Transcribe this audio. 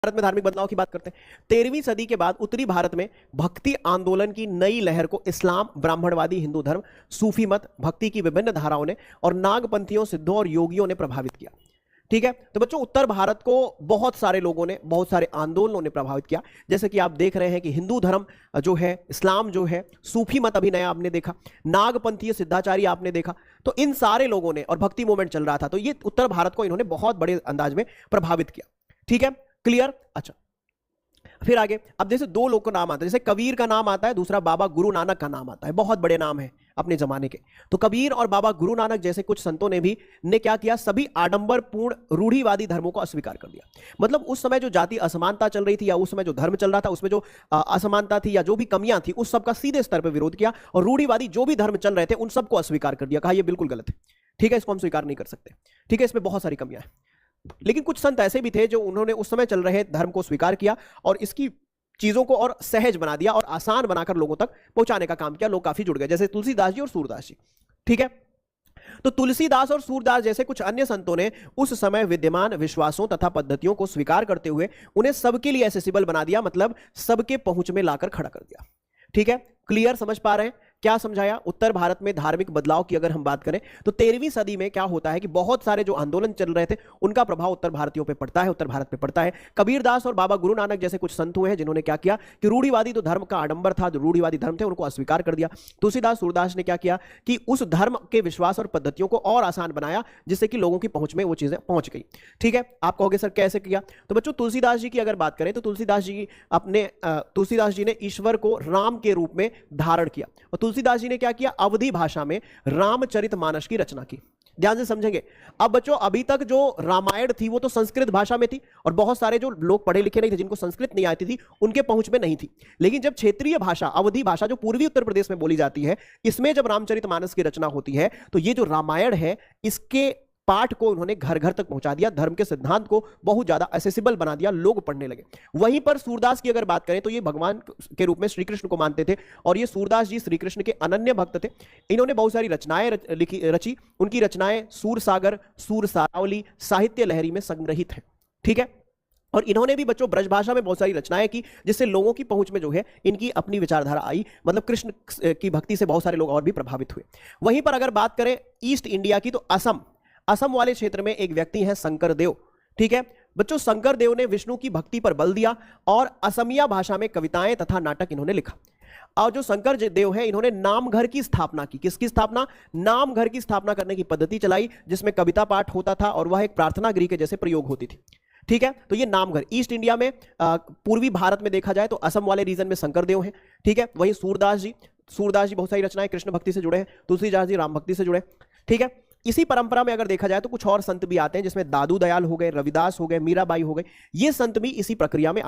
भारत में धार्मिक बदलाव की बात करते हैं। 13वीं सदी के बाद उत्तरी भारत में भक्ति आंदोलन की नई लहर को इस्लाम, ब्राह्मणवादी हिंदू धर्म, सूफी मत, भक्ति की विभिन्न धाराओं ने और नागपंथियों, सिद्धों और योगियों ने प्रभावित किया। ठीक है, तो बच्चों उत्तर भारत को बहुत सारे लोगों ने, बहुत सारे आंदोलनों ने प्रभावित किया। जैसे कि आप देख रहे हैं कि हिंदू धर्म जो है, इस्लाम जो है, सूफी मत अभी नया आपने देखा, नागपंथीय सिद्धाचार्य आपने देखा, तो इन सारे लोगों ने, और भक्ति मूवमेंट चल रहा था, तो ये उत्तर भारत को इन्होंने बहुत बड़े अंदाज में प्रभावित किया। ठीक है, क्लियर। अच्छा, फिर आगे अब जैसे दो लोग का नाम आता है, जैसे कबीर का नाम आता है, दूसरा बाबा गुरु नानक का नाम आता है, बहुत बड़े नाम है अपने जमाने के। तो कबीर और बाबा गुरु नानक जैसे कुछ संतों ने क्या किया, सभी आडंबरपूर्ण रूढ़िवादी धर्मों को अस्वीकार कर दिया। मतलब उस समय जो जाति असमानता चल रही थी, या उस समय जो धर्म चल रहा था, उसमें जो असमानता थी या जो भी कमियां थी, उस सबका सीधे स्तर पर विरोध किया, और रूढ़िवादी जो भी धर्म चल रहे थे उन सबको अस्वीकार कर दिया, कहा यह बिल्कुल गलत है। ठीक है, इसको हम स्वीकार नहीं कर सकते। ठीक है, इसमें बहुत सारी कमियां हैं। लेकिन कुछ संत ऐसे भी थे जो उन्होंने उस समय चल रहे धर्म को स्वीकार किया और इसकी चीजों को और सहज बना दिया और आसान बनाकर लोगों तक पहुंचाने का काम किया। लोग काफी जुड़ गए, जैसे तुलसीदास जी और सूरदास जी। ठीक है, तो तुलसीदास और सूरदास जैसे कुछ अन्य संतों ने उस समय विद्यमान विश्वासों तथा पद्धतियों को स्वीकार करते हुए उन्हें सबके लिए एक्सेसिबल बना दिया, मतलब सबके पहुंच में लाकर खड़ा कर दिया। ठीक है, क्लियर, समझ पा रहे हैं क्या समझाया। उत्तर भारत में धार्मिक बदलाव की अगर हम बात करें तो 13वीं सदी में क्या होता है कि बहुत सारे जो आंदोलन चल रहे थे उनका प्रभाव उत्तर भारतीयों पे पड़ता है, उत्तर भारत पे पड़ता है। कबीरदास और बाबा गुरु नानक जैसे कुछ संत हुए हैं जिन्होंने क्या किया कि रूढ़िवादी जो धर्म का आडंबर था, जो रूढ़िवादी धर्म थे, उनको अस्वीकार कर दिया। तुलसीदास, सूरदास ने क्या किया कि उस धर्म के विश्वास और पद्धतियों को और आसान बनाया, जिससे कि लोगों की पहुंच में वो चीजें पहुंच गई। ठीक है, आप कहोगे सर कैसे किया, तो बच्चों तुलसीदास जी की अगर बात करें तो तुलसीदास जी ने ईश्वर को राम के रूप में धारण किया, और तुलसीदास जी ने क्या किया, अवधी भाषा में रामचरितमानस की रचना की। ध्यान से समझेंगे। अब बच्चों अभी तक जो रामायण थी वो तो संस्कृत भाषा में थी, और बहुत सारे जो लोग पढ़े लिखे नहीं थे, जिनको संस्कृत नहीं आती थी, उनके पहुंच में नहीं थी। लेकिन जब क्षेत्रीय भाषा, अवधी भाषा जो पूर्वी उत्तर प्रदेश में बोली जाती है, इसमें जब रामचरितमानस की रचना होती है, तो ये जो रामायण है इसके पाठ को उन्होंने घर घर तक पहुंचा दिया, धर्म के सिद्धांत को बहुत ज्यादा एक्सेसिबल बना दिया, लोग पढ़ने लगे। वहीं पर सूरदास की अगर बात करें तो ये भगवान के रूप में श्री कृष्ण को मानते थे, और ये सूरदास जी श्री कृष्ण के अनन्य भक्त थे। इन्होंने बहुत सारी रचनाएं रची। उनकी रचनाएं सूरसागर, सूरसारावली, साहित्य लहरी में संग्रहित है। ठीक है, और इन्होंने भी बच्चों ब्रज भाषा में बहुत सारी रचनाएं की, जिससे लोगों की पहुंच में जो है इनकी अपनी विचारधारा आई, मतलब कृष्ण की भक्ति से बहुत सारे लोग और भी प्रभावित हुए। वहीं पर अगर बात करें ईस्ट इंडिया की, तो असम वाले क्षेत्र में एक व्यक्ति है शंकरदेव। ठीक है बच्चों, शंकरदेव ने विष्णु की भक्ति पर बल दिया और असमिया भाषा में कविताएं तथा नाटक इन्होंने लिखा। और जो शंकरदेव है, इन्होंने नामघर की स्थापना की। किसकी स्थापना? नामघर की स्थापना करने की पद्धति चलाई, जिसमें कविता पाठ होता था और वह एक प्रार्थना गृह के जैसे प्रयोग होती थी। ठीक है, तो ये नामघर ईस्ट इंडिया में, पूर्वी भारत में देखा जाए तो असम वाले रीजन में शंकरदेव है। ठीक है, वही सूरदास जी बहुत सारी रचनाएं कृष्ण भक्ति से जुड़े हैं, तुलसीदास जी राम भक्ति से जुड़े। ठीक है, इसी परंपरा में अगर देखा जाए तो कुछ और संत भी आते हैं, जिसमें दादू दयाल हो गए, रविदास हो गए, मीराबाई हो गए, ये संत भी इसी प्रक्रिया में